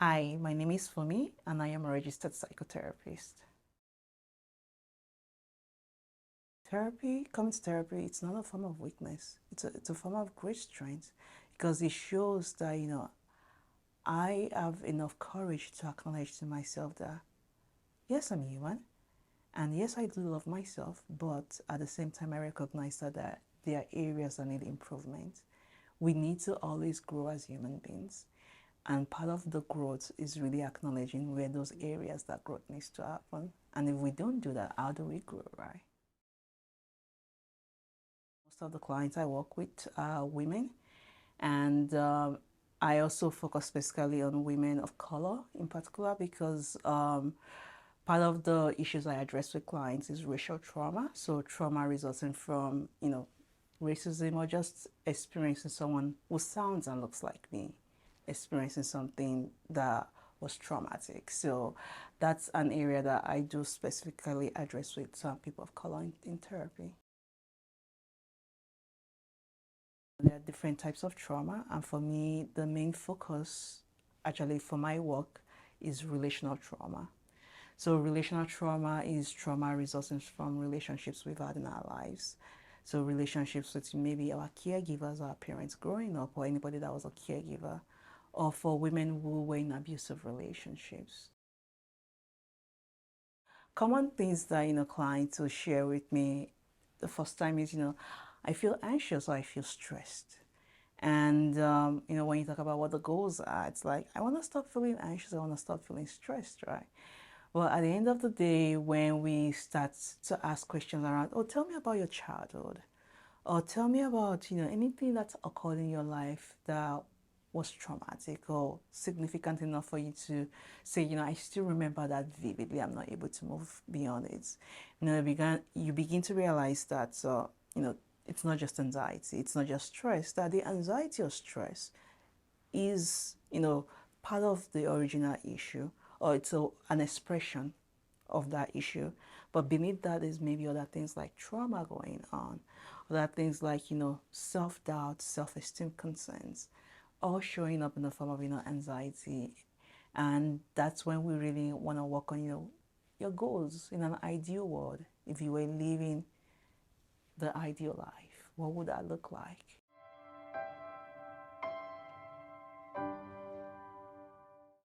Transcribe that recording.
Hi, my name is Fumi and I am a registered psychotherapist. Coming to therapy, it's not a form of weakness. It's a form of great strength because it shows that, I have enough courage to acknowledge to myself that, yes, I'm human and yes, I do love myself, but at the same time, I recognize that there are areas that need improvement. We need to always grow as human beings. And part of the growth is really acknowledging where those areas that growth needs to happen. And if we don't do that, how do we grow, right? Most of the clients I work with are women, and I also focus specifically on women of color in particular because part of the issues I address with clients is racial trauma. So trauma resulting from, racism or just experiencing someone who sounds and looks like me, experiencing something that was traumatic. So that's an area that I do specifically address with some people of color in therapy. There are different types of trauma, and for me, the main focus actually for my work is relational trauma. So, relational trauma is trauma resulting from relationships we've had in our lives. So, relationships with maybe our caregivers, our parents growing up, or anybody that was a caregiver, or for women who were in abusive relationships. Common things that clients will share with me the first time is I feel anxious or I feel stressed. And when you talk about what the goals are, it's like I want to stop feeling anxious, I want to stop feeling stressed, right? Well, at the end of the day, when we start to ask questions around, oh, tell me about your childhood, or tell me about anything that's occurred in your life that was traumatic or significant enough for you to say, I still remember that vividly. I'm not able to move beyond it. You begin to realize that, it's not just anxiety, it's not just stress, that the anxiety or stress is, part of the original issue, or an expression of that issue. But beneath that is maybe other things like trauma going on, other things like, self-doubt, self-esteem concerns, all showing up in the form of, anxiety. And that's when we really want to work on, your goals in an ideal world. If you were living the ideal life, what would that look like?